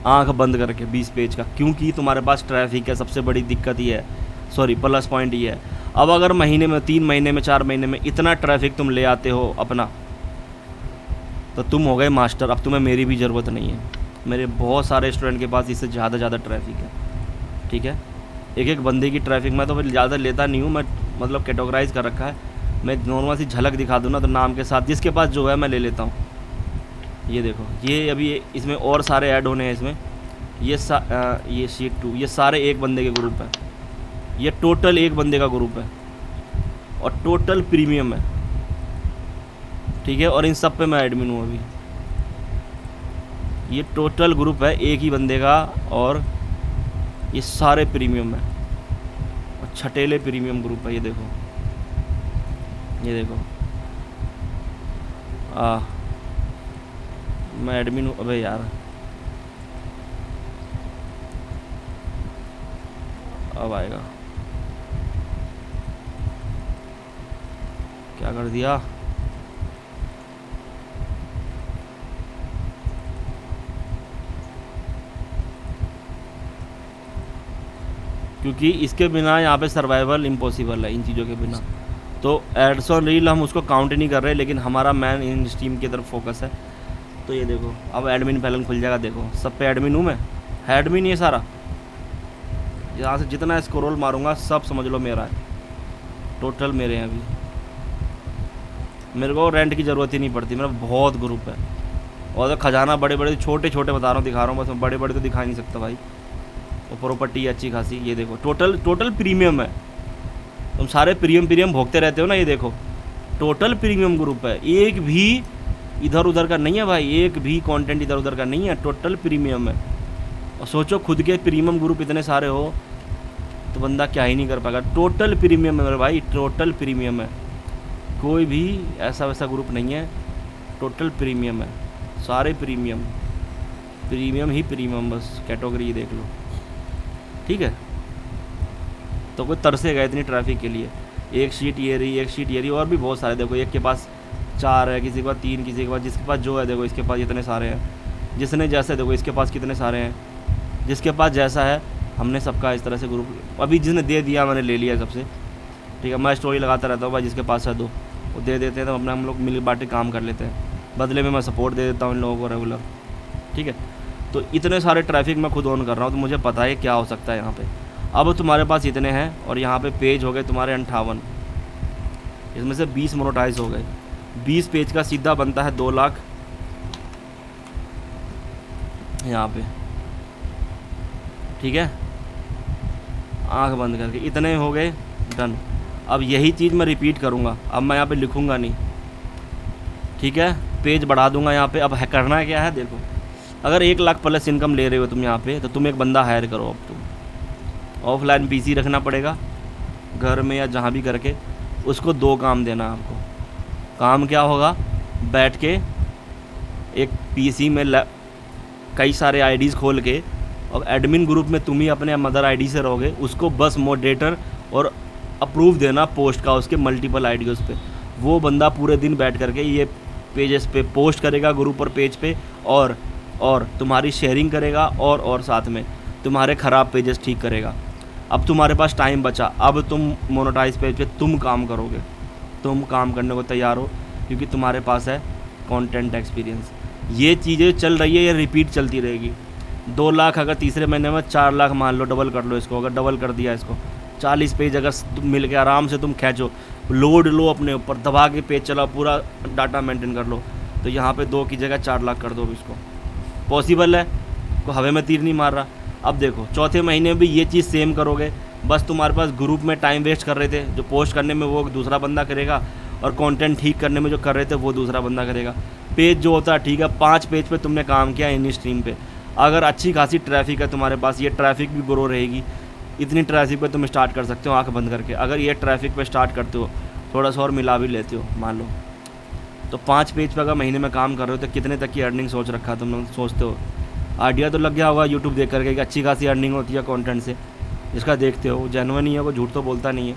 आंख बंद करके 20 पेज का, क्योंकि तुम्हारे पास ट्रैफिक है, सबसे बड़ी दिक्कत ये है, सॉरी प्लस पॉइंट ये है। अब अगर महीने में 3 महीने में 4 महीने में इतना ट्रैफिक तुम ले आते हो अपना, तो तुम हो गए मास्टर। अब तुम्हें मेरी भी ज़रूरत नहीं है, मेरे बहुत सारे स्टूडेंट के पास इससे ज़्यादा ट्रैफिक है, ठीक है? एक बंदे की ट्रैफिक मैं तो फिर ज़्यादा लेता नहीं हूँ, मैं मतलब कैटेगराइज कर रखा है, मैं नॉर्मल सी झलक दिखा दूँ ना तो नाम के साथ जिसके पास जो है मैं ले लेता हूँ। ये देखो, ये अभी इसमें और सारे ऐड होने हैं इसमें, ये शीट 2, ये सारे एक बंदे के ग्रुप है, ये टोटल एक बंदे का ग्रुप है, और टोटल प्रीमियम है, ठीक है? और इन सब पे मैं एडमिन हूँ अभी। ये टोटल ग्रुप है एक ही बंदे का, और ये सारे प्रीमियम है, और छटेले प्रीमियम ग्रुप है। ये देखो, ये देखो, मैं एडमिन हूँ। अबे यार, अब आएगा, क्या कर दिया? क्योंकि इसके बिना यहाँ पे सर्वाइवल इम्पॉसिबल है, इन चीज़ों के बिना। तो एड्स ऑन रील हम उसको काउंट नहीं कर रहे, लेकिन हमारा मैन इन स्ट्रीम की तरफ फोकस है। तो ये देखो, अब एडमिन पैनल खुल जाएगा, देखो सब पे एडमिन हूँ मैं, है एडमिन ये सारा। यहाँ से जितना स्क्रॉल मारूंगा सब समझ लो मेरा है, टोटल मेरे हैं अभी। मेरे को रेंट की ज़रूरत ही नहीं पड़ती, मेरा बहुत ग्रुप है। और तो खजाना बड़े बड़े छोटे छोटे बता रहा हूँ, दिखा रहा हूँ बस, मैं बड़े बड़े तो दिखा नहीं सकता भाई। और प्रॉपर्टी अच्छी खासी, ये देखो टोटल प्रीमियम है। तुम सारे प्रीमियम भोगते रहते हो ना, ये देखो टोटल प्रीमियम ग्रुप है, एक भी इधर उधर का नहीं है भाई, एक भी कंटेंट इधर उधर का नहीं है, टोटल प्रीमियम है। और सोचो खुद के प्रीमियम ग्रुप इतने सारे हो तो बंदा क्या ही नहीं कर पाएगा। टोटल प्रीमियम है मेरे भाई, टोटल प्रीमियम है, कोई भी ऐसा वैसा ग्रुप नहीं है, टोटल प्रीमियम है, सारे प्रीमियम ही प्रीमियम, बस कैटेगरी देख लो, ठीक है? तो कोई तरसेगा इतनी ट्रैफिक के लिए। एक शीट ये रही, एक शीट ये रही, और भी बहुत सारे। देखो एक के पास 4 है, किसी के पास 3, किसी के पास, जिसके पास जो है देखो, इसके पास इतने सारे हैं, जिसने जैसे देखो इसके पास कितने सारे हैं, जिसके पास जैसा है हमने सबका इस तरह से ग्रुप, अभी जिसने दे दिया मैंने ले लिया सबसे, ठीक है? मैं स्टोरी लगाता रहता हूँ भाई, जिसके पास है दो वो दे देते हैं, तो अपना हम लोग मिल बांट के काम कर लेते हैं, बदले में मैं सपोर्ट दे देता हूँ इन लोगों को रेगुलर, ठीक है? तो इतने सारे ट्रैफिक मैं खुद ऑन कर रहा हूँ, तो मुझे पता है क्या हो सकता है यहाँ पे। अब तुम्हारे पास इतने हैं, और यहाँ पे पेज हो गए तुम्हारे 58, इसमें से 20 मोनेटाइज हो गए। 20 पेज का सीधा बनता है 2 लाख यहाँ पे, ठीक है? आंख बंद करके इतने हो गए, डन। अब यही चीज़ मैं रिपीट करूँगा, अब मैं यहाँ पे लिखूँगा नहीं, ठीक है? पेज बढ़ा दूंगा यहाँ पे। अब करना क्या है देखो, अगर 1 लाख प्लस इनकम ले रहे हो तुम यहाँ पे, तो तुम एक बंदा हायर करो। अब तुम ऑफलाइन पीसी रखना पड़ेगा घर में या जहाँ भी करके, उसको 2 काम देना आपको। काम क्या होगा, बैठ के एक पीसी में कई सारे आईडीज़ खोल के, और एडमिन ग्रुप में तुम ही अपने मदर आईडी से रहोगे, उसको बस मॉडरेटर और अप्रूव देना पोस्ट का, उसके मल्टीपल आईडी उस पर। वो बंदा पूरे दिन बैठ करके ये पेजेस पे पोस्ट करेगा, ग्रुप और पेज पे, और तुम्हारी शेयरिंग करेगा, और साथ में तुम्हारे ख़राब पेजेस ठीक करेगा। अब तुम्हारे पास टाइम बचा, अब तुम मोनेटाइज पेज पे तुम काम करोगे, तुम काम करने को तैयार हो क्योंकि तुम्हारे पास है कंटेंट एक्सपीरियंस। ये चीज़ें चल रही है, ये रिपीट चलती रहेगी। 2 लाख अगर तीसरे महीने में 4 लाख मान लो, डबल कर लो इसको, अगर डबल कर दिया इसको 40 पेज अगर मिल के आराम से तुम खींचो, लोड लो अपने ऊपर, दबा के पेज चलाओ, पूरा डाटा मेंटेन कर लो, तो यहाँ पे 2 की जगह 4 लाख कर दो इसको। पॉसिबल है, को हवा में तीर नहीं मार रहा। अब देखो चौथे महीने में भी ये चीज़ सेम करोगे, बस तुम्हारे पास ग्रुप में टाइम वेस्ट कर रहे थे, जो पोस्ट करने में वो दूसरा बंदा करेगा और कंटेंट ठीक करने में जो कर रहे थे वो दूसरा बंदा करेगा। पेज जो होता है ठीक है, 5 पेज पे तुमने काम किया इन स्ट्रीम पे, अगर अच्छी खासी ट्रैफिक है तुम्हारे पास, ये ट्रैफिक भी ग्रो रहेगी। इतनी ट्रैफिक पे तुम स्टार्ट कर सकते हो आंख बंद करके। अगर ये ट्रैफिक पे स्टार्ट करते हो, थोड़ा सा और मिला भी लेते हो मान लो, तो 5 पेज पे अगर महीने में काम कर रहे हो तो कितने तक की अर्निंग सोच रखा है तुम लोग? सोचते हो? आइडिया तो लग गया होगा यूट्यूब देख करके कि अच्छी खासी अर्निंग होती है कंटेंट से, जिसका देखते हो जेन्युइन ही है वो, झूठ तो बोलता नहीं है,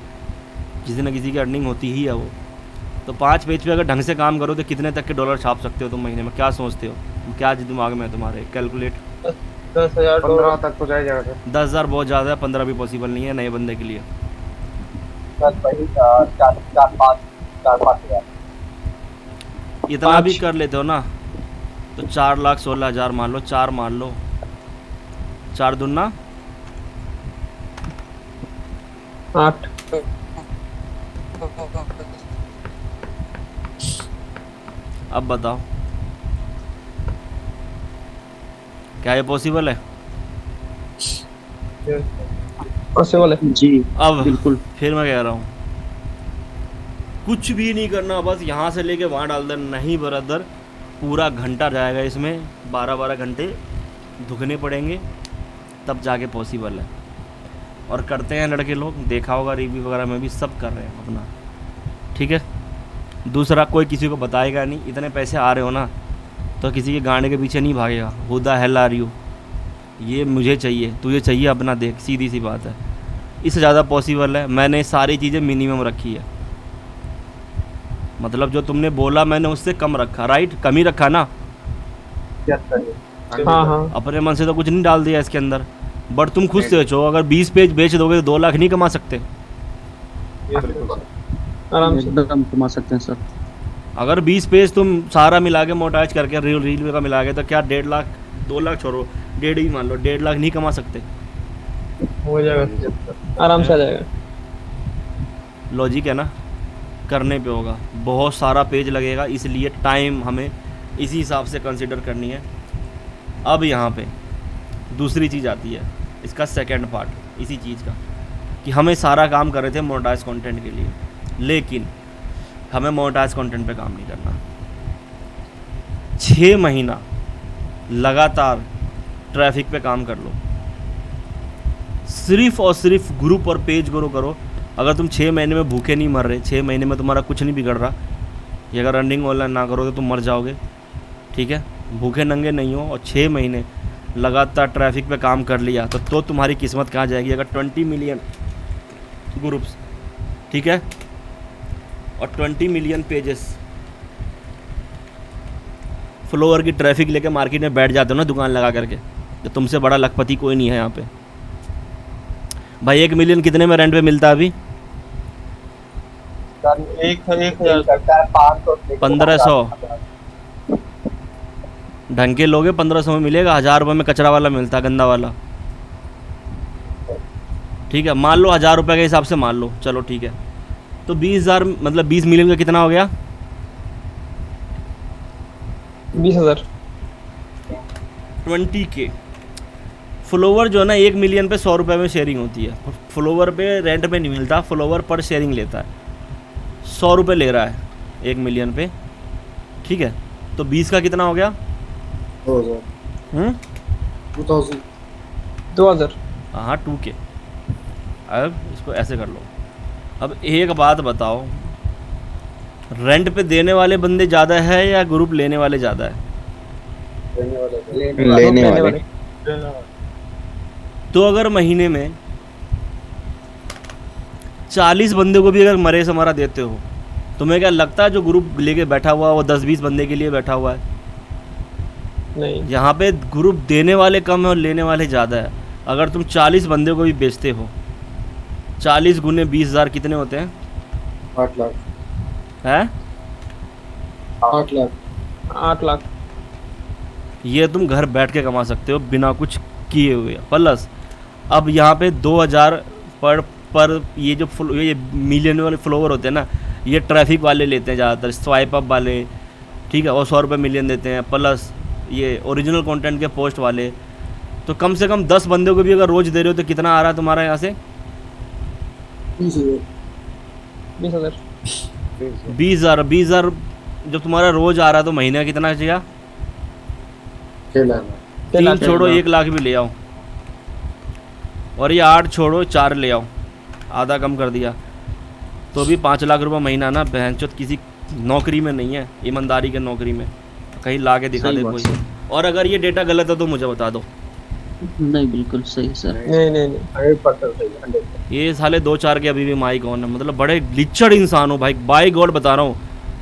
किसी न किसी की अर्निंग होती ही है वो। तो 5 पेज पे अगर ढंग से काम करो तो कितने तक के डॉलर छाप सकते हो तुम महीने में? क्या सोचते हो, क्या दिमाग में है तुम्हारे? कैलकुलेट। 10,000 15 तक तो जाए जाएगा। 10,000 बहुत ज़्यादा है, 15 भी पॉसिबल नहीं है नए बंदे के लिए। बस वही 4-5 हज़ार। इतना भी कर लेते हो ना तो 4,16,000 मान लो, 4 मान लो, 4 दूना 8। अब बताओ क्या ये पॉसिबल है? पॉसिबल है जी अब बिल्कुल। फिर मैं कह रहा हूँ कुछ भी नहीं करना, बस यहाँ से लेके वहाँ डाल देना। नहीं ब्रदर, पूरा घंटा जाएगा इसमें, 12-12 घंटे धुकने पड़ेंगे तब जाके पॉसिबल है। और करते हैं लड़के लोग, देखा होगा रिव्यू वगैरह में भी सब कर रहे हैं अपना, ठीक है। दूसरा कोई किसी को बताएगा नहीं, इतने पैसे आ रहे हो ना तो किसी के गाने के पीछे नहीं भागेगा। Who the hell are you, ये मुझे चाहिए, तुझे चाहिए अपना देख, सीधी सी बात है। इससे ज़्यादा पॉसिबल है, मैंने सारी चीज़ें मिनिमम रखी है, मतलब जो तुमने बोला मैंने उससे कम रखा, राइट? कम ही रखा ना? हाँ हाँ अपने मन से तो कुछ नहीं डाल दिया इसके अंदर। बट तुम खुद सोचो, अगर 20 पेज बेच दोगे तो 2 लाख नहीं कमा सकते? आराम से एकदम कमा सकते हैं सर। अगर 20 पेज तुम सारा मिला के मोटाइज करके रील का मिला के, तो क्या 1.5 लाख, 2 लाख छोड़ो, 1.5 ही मान लो, 1.5 लाख नहीं कमा सकते? हो जाएगा, आराम से आ जाएगा। लॉजिक है ना, करने पे होगा। बहुत सारा पेज लगेगा, इसलिए टाइम हमें इसी हिसाब से कंसिडर करनी है। अब यहाँ पे दूसरी चीज़ आती है, इसका सेकंड पार्ट इसी चीज़ का, कि हमें सारा काम कर रहे थे मोनेटाइज कंटेंट के लिए, लेकिन हमें मोनेटाइज कंटेंट पे काम नहीं करना। 6 महीना लगातार ट्रैफिक पे काम कर लो, सिर्फ और सिर्फ ग्रुप और पेज ग्रो करो। अगर तुम 6 महीने में भूखे नहीं मर रहे, 6 महीने में तुम्हारा कुछ नहीं बिगड़ रहा, ये अगर रनिंग ऑनलाइन ना करो तो तुम मर जाओगे, ठीक है। भूखे नंगे नहीं हो और 6 महीने लगातार ट्रैफिक पे काम कर लिया तो तुम्हारी किस्मत कहाँ जाएगी? अगर 20 मिलियन ग्रुप्स, ठीक है, और 20 मिलियन पेजेस फॉलोअर की ट्रैफिक लेके मार्केट में बैठ जाते हो ना दुकान लगा करके, तो तुमसे बड़ा लखपति कोई नहीं है यहाँ पे भाई। 1 मिलियन कितने में रेंट पे मिलता है अभी? 1,000 1500 ढंग के लोगे 1500 में मिलेगा। 1000 रुपये में कचरा वाला मिलता है, गंदा वाला, ठीक है। मान लो 1000 रुपये के हिसाब से मान लो, चलो ठीक है, तो 20,000 मतलब 20 मिलियन का कितना हो गया? 20,000। 20K फॉलोवर जो है ना, 1 मिलियन पे 100 रुपये में शेयरिंग होती है। फॉलोवर पे रेंट पे नहीं मिलता, फॉलोवर पर शेयरिंग लेता है। 100 रुपये ले रहा है 1 मिलियन पे, ठीक है। तो 20 का कितना हो गया? 2,000। हाँ 2K। अब इसको ऐसे कर लो। अब एक बात बताओ, रेंट पे देने वाले बंदे ज़्यादा है या ग्रुप लेने वाले ज़्यादा है? लेने वाले। तो अगर महीने में 40 बंदे को भी अगर मरे से मरा देते हो, तुम्हें क्या लगता है जो ग्रुप लेके बैठा हुआ है वो 10-20 बंदे के लिए बैठा हुआ है? नहीं, यहाँ पे ग्रुप देने वाले कम है और लेने वाले ज़्यादा है। अगर तुम 40 बंदे को भी बेचते हो 40 गुने 20,000 कितने होते हैं? 8 लाख। हैं? 8 लाख। 8 लाख। ये तुम घर बैठ के कमा सकते हो बिना कुछ किए हुए। प्लस अब यहाँ पे 2000 पर ये जो ये मिलियन वाले फ्लोवर होते हैं ना, ये ट्रैफिक वाले लेते हैं ज़्यादातर, स्वाइप अप वाले, ठीक है, और 100 रुपये मिलियन देते हैं। प्लस ये ओरिजिनल कंटेंट के पोस्ट वाले, तो कम से कम 10 बंदों को भी अगर रोज़ दे रहे हो तो कितना आ रहा है तुम्हारा यहाँ से? 20,000। 20,000। 20,000 जब तुम्हारा रोज़ आ रहा है तो महीने का कितना चाहिए? 6 लाख। 3 छोड़ो 1 लाख भी ले आओ, और ये 8 छोड़ो 4 ले आओ, आधा कम कर दिया तो भी 5 लाख रुपए महीना ना। बहनचोद किसी नौकरी में नहीं है, ईमानदारी के नौकरी में कहीं ला के दिखा दे कोई। और अगर ये डेटा गलत है तो मुझे बता दो। नहीं बिल्कुल सही सर। नहीं 100% सही है, 100%। ये साले 2-4 के अभी भी माई कौन है, मतलब बड़े लिचड़ इंसान हो भाई, बाई गॉड बता रहा हूँ,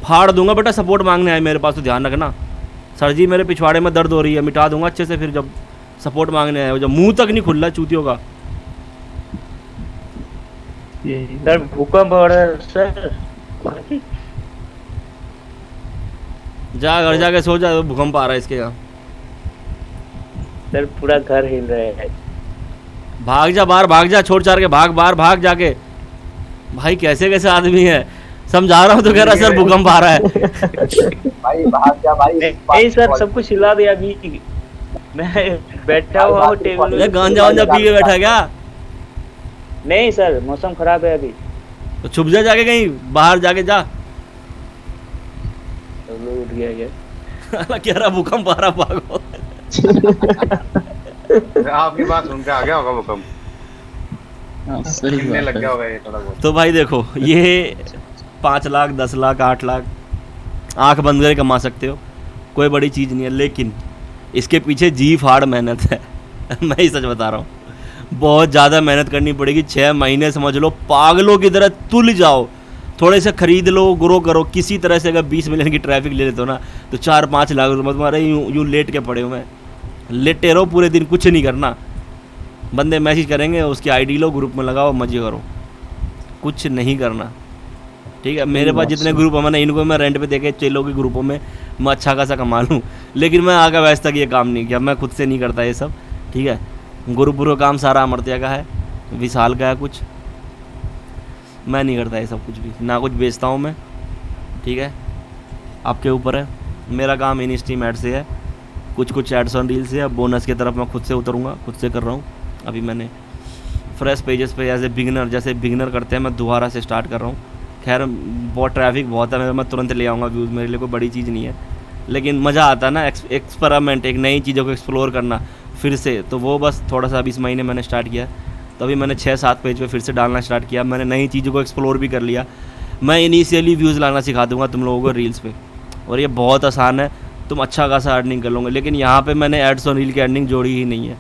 फाड़ दूंगा बेटा। सपोर्ट मांगने आए मेरे पास तो ध्यान रखना। सर जी मेरे पिछवाड़े में दर्द हो रही है, मिटा दूंगा अच्छे से। फिर जब सपोर्ट मांगने आए हो, जब मुंह तक नहीं खुल रहा चूतियों का। सर भूकंप हो रहा है सर। जा घर जाके सो जा, भूकंप आ रहा है इसके यहाँ। सर पूरा घर हिल रहा है। भाग जा बाहर, भाग जा, छोड़ छाड़ के भाग बाहर, भाग जाके। भाई कैसे कैसे आदमी है, समझा रहा हूँ तो कह रहा सर भूकंप आ रहा है। भाई भाग जा भाई। नहीं सर सब कुछ हिला दिया अभी। मैं बैठा हुआ हूँ टेबल ये गांजा वांजा पी के बैठा क्या? नहीं सर मौसम खराब है अभी। तो छुप जा जाके कहीं बाहर जाके जा। उठ गया क्या? कह रहा भूकंप आ रहा, भागो। आपकी बात सुन के आ गया होगा भूकंप, हाँ सही गिरने बात लग है। गया होगा ये थोड़ा बहुत। तो भाई देखो, ये 5 लाख 10 लाख 8 लाख आंख बंद करके कमा सकते हो, कोई बड़ी चीज़ नहीं है। लेकिन इसके पीछे जी फाड़ मेहनत है। मैं ही सच बता रहा हूँ, बहुत ज़्यादा मेहनत करनी पड़ेगी। 6 महीने समझ लो पागलों की तरह तुल जाओ, थोड़े से खरीद लो, ग्रो करो किसी तरह से। अगर 20 मिलियन की ट्रैफिक ले लेते हो ना तो 4-5 लाख रुपये तुम्हारे यूँ लेट के पड़े हो। मैं लेटे रहो पूरे दिन, कुछ नहीं करना। बंदे मैसेज करेंगे, उसकी आईडी लो, ग्रुप में लगाओ, मजे करो, कुछ नहीं करना। ठीक है, मेरे पास जितने ग्रुप है मैंने इनको मैं रेंट पे देके चेलों के ग्रुपों में मैं अच्छा खासा कमा लूँ। लेकिन मैं आगे वैसे तक ये काम नहीं किया, मैं खुद से नहीं करता ये सब। ठीक है, गुरुपुर का काम सारा अमरत्या का है, विशाल का है, कुछ मैं नहीं करता ये सब कुछ भी, ना कुछ बेचता हूँ मैं। ठीक है, आपके ऊपर है। मेरा काम इन स्ट्रीम एड से है, कुछ एड्स ऑन रील से है। बोनस की तरफ मैं खुद से उतरूँगा, खुद से कर रहा हूँ। अभी मैंने फ्रेश पेजेस पे एज ए बिगिनर, जैसे बिगिनर करते हैं, मैं दोबारा से स्टार्ट कर रहा हूँ। खैर बहुत ट्रैफिक बहुत है, मैं तुरंत ले आऊँगा व्यूज़, मेरे लिए कोई बड़ी चीज़ नहीं है। लेकिन मज़ा आता है ना एक्सपेरिमेंट, एक नई चीज़ों को एक्सप्लोर करना फिर से। तो वो बस थोड़ा सा अभी इस महीने मैंने स्टार्ट किया, तो अभी मैंने 6-7 पेज पे फिर से डालना स्टार्ट किया। मैंने नई चीज़ों को एक्सप्लोर भी कर लिया। मैं इनिशियली व्यूज़ लाना सिखा दूँगा तुम लोगों को रील्स पे, और ये बहुत आसान है, तुम अच्छा खासा अर्निंग कर लोगे। लेकिन यहाँ पे मैंने एड्स ऑन रील की अर्निंग जोड़ी ही नहीं है।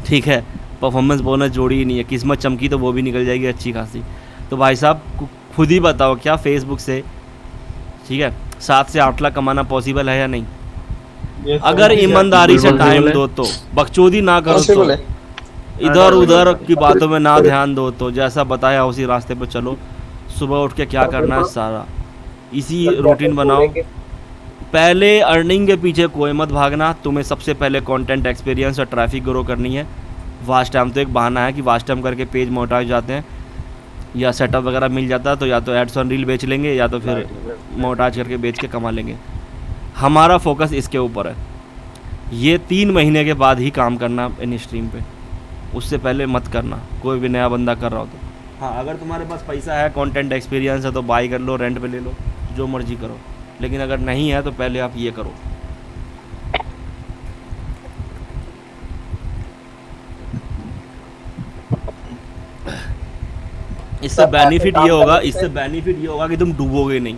ठीक है, परफॉर्मेंस बोनस जोड़ी ही नहीं है। किस्मत चमकी तो वो भी निकल जाएगी अच्छी खासी। तो भाई साहब खुद ही बताओ, क्या फेसबुक से, ठीक है, 7 से 8 लाख कमाना पॉसिबल है या नहीं? अगर ईमानदारी से टाइम दो तो, बकचोदी ना करो तो, इधर उधर की बातों में ना ध्यान दो तो, जैसा बताया उसी रास्ते पर चलो। सुबह उठ के क्या करना है सारा इसी रूटीन बनाओ। पहले अर्निंग के पीछे कोई मत भागना, तुम्हें सबसे पहले कंटेंट एक्सपीरियंस और ट्रैफिक ग्रो करनी है। वास्ट टाइम तो एक बहाना है कि वास्ट टाइम करके पेज मोटाज जाते हैं, या सेटअप वगैरह मिल जाता है तो या तो एड्स ऑन रील बेच लेंगे, या तो फिर मोटाज करके बेच के कमा लेंगे। हमारा फोकस इसके ऊपर है। ये 3 महीने के बाद ही काम करना इन स्ट्रीम पे, उससे पहले मत करना। कोई भी नया बंदा कर रहा हो तो हाँ, अगर तुम्हारे पास पैसा है, कंटेंट एक्सपीरियंस है तो बाई कर लो, रेंट पे ले लो, जो मर्जी करो। लेकिन अगर नहीं है तो पहले आप ये करो। इससे बेनिफिट ये होगा कि तुम डूबोगे नहीं।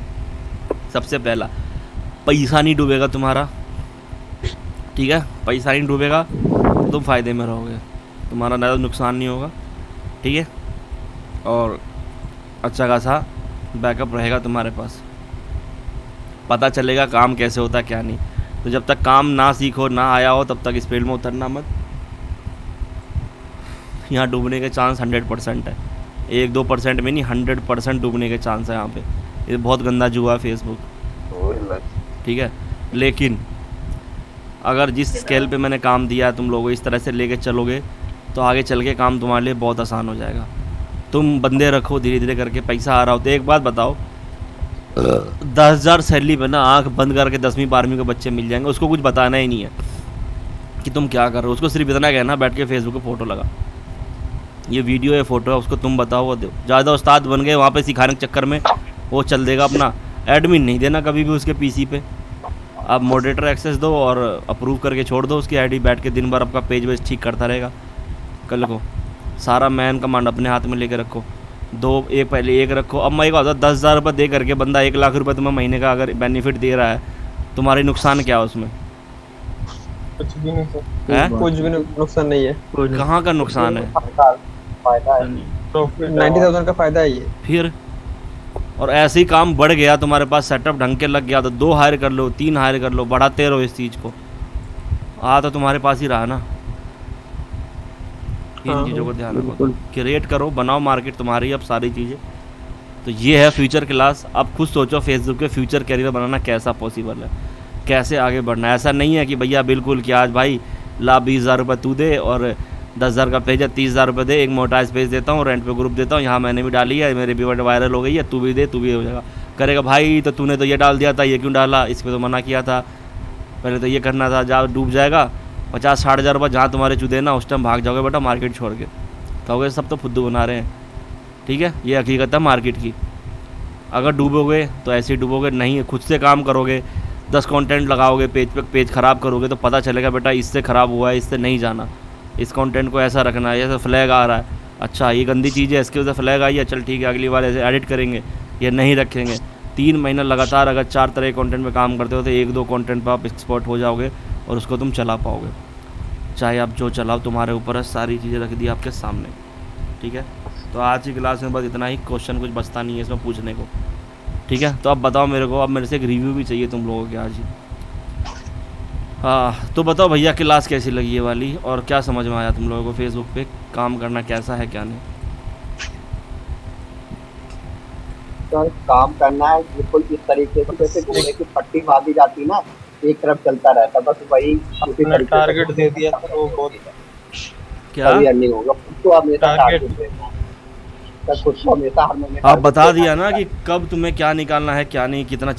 सबसे पहला, पैसा नहीं डूबेगा तुम्हारा। ठीक है, पैसा नहीं डूबेगा, तुम फ़ायदे में रहोगे, तुम्हारा ज़्यादा नुकसान नहीं होगा। ठीक है, और अच्छा खासा बैकअप रहेगा तुम्हारे पास, पता चलेगा काम कैसे होता है क्या नहीं। तो जब तक काम ना सीखो, ना आया हो, तब तक इस फील्ड में उतरना मत। यहाँ डूबने के चांस 100% है। 1-2% में नहीं, 100% डूबने के चांस है यहाँ पे। ये बहुत गंदा जुआ है फेसबुक, ठीक है। लेकिन अगर जिस स्केल पे मैंने काम दिया है तुम लोगों को इस तरह से लेके चलोगे तो आगे चल के काम तुम्हारे लिए बहुत आसान हो जाएगा। तुम बंदे रखो, धीरे धीरे करके पैसा आ रहा हो। तो एक बात बताओ, 10,000 सैलरी पे ना आँख बंद करके 10वीं 12वीं के बच्चे मिल जाएंगे। उसको कुछ बताना ही नहीं है कि तुम क्या कर रहे हो, उसको सिर्फ इतना कहना बैठ के फेसबुक पे फ़ोटो लगा, ये वीडियो है फ़ोटो है, उसको तुम बताओ वो दो। ज़्यादा उस्ताद बन गए वहाँ पे सिखाने के चक्कर में, वो चल देगा अपना। एडमिन नहीं देना कभी भी उसके पीसी पे, आप मॉडरेटर एक्सेस दो और अप्रूव करके छोड़ दो उसकी आईडी, बैठ के दिन भर आपका पेज वेज ठीक करता रहेगा। कल को सारा मैन कमांड अपने हाथ में लेके रखो। पहले एक रखो। अब मैं एक बात, 10,000 रुपये दे करके बंदा 1 लाख रुपये तुम्हें महीने का अगर बेनिफिट दे रहा है, तुम्हारी नुकसान क्या है उसमें? कुछ भी नहीं सर, है कुछ भी नुकसान नहीं है। कहाँ का नुकसान है? फायदा है। 90,000 का फायदा है ये। फिर और ऐसे ही काम बढ़ गया, तुम्हारे पास सेटअप ढंग के लग गया तो 2 हायर कर लो, 3 हायर कर लो, बढ़ाते रहो इस चीज़ को। तो तुम्हारे पास ही रहा ना। इन चीज़ों को ध्यान रखो, क्रिएट करो, बनाओ मार्केट तुम्हारी अब सारी चीज़ें। तो ये है फ्यूचर क्लास। अब खुद सोचो फेसबुक के फ्यूचर कैरियर बनाना कैसा पॉसिबल है, कैसे आगे बढ़ना है। ऐसा नहीं है कि भैया बिल्कुल कि आज भाई ला 20,000 रुपये तू दे और 10,000 का पेज है, 30,000 रुपये दे, एक मोटाइज पेज देता हूँ, रेंट पे ग्रुप देता हूँ, यहाँ मैंने भी डाली है, मेरी भी वायरल हो गई है, तू भी दे, तू भी हो जाएगा। करेगा भाई तो तूने तो ये डाल दिया था, ये क्यों डाला, इस पर तो मना किया था, पहले तो ये करना था, जा डूब जाएगा। 50-60 हज़ार रुपये जहाँ तुम्हारे चुदे ना उस टाइम भाग जाओगे बेटा मार्केट छोड़ के। कहोगे सब तो फुद्दू बना रहे हैं, ठीक है। ये हकीकत है मार्केट की। अगर डूबोगे तो ऐसे ही डूबोगे, नहीं खुद से काम करोगे, 10 कंटेंट लगाओगे, पेज पे पेज ख़राब करोगे तो पता चलेगा बेटा इससे ख़राब हुआ है, इससे नहीं जाना, इस कंटेंट को ऐसा रखना है, जैसे फ्लैग आ रहा है, अच्छा ये गंदी चीज़ है, इसकी वजह से फ्लैग आई है, चल ठीक है अगली बार ऐसे एडिट करेंगे, ये नहीं रखेंगे। 3 महीना लगातार अगर 4 तरह के कंटेंट में काम करते हो तो 1-2 कंटेंट पर आप एक्सपर्ट हो जाओगे और उसको तुम चला पाओगे। चाहे आप जो चलाओ तुम्हारे ऊपर है, सारी चीज़ें रख दी आपके सामने, ठीक है। तो आज की क्लास में बस इतना ही, क्वेश्चन कुछ बचता नहीं है इसमें पूछने को, ठीक है। तो अब बताओ मेरे को, अब मेरे से एक रिव्यू भी चाहिए तुम लोगों के आज ही। हाँ तो बताओ भैया क्लास कैसी लगी ये वाली, और क्या समझ में आया तुम लोगों को फेसबुक पे काम करना कैसा है क्या नहीं? तो काम करना है बिल्कुल इस तरीके से, जैसे घोड़े की पट्टी बांधी जाती ना, एक तरफ चलता रहता, बस वही उसी तरीके से टारगेट दे दिया था वो बहुत क्या अर्निंग होगा। खुद को हमेशा टारगेट देना, खुद को हमेशा हर महीने आप बता दिया ना कि कब तुम्हें क्या निकालना है क्या नहीं, कितना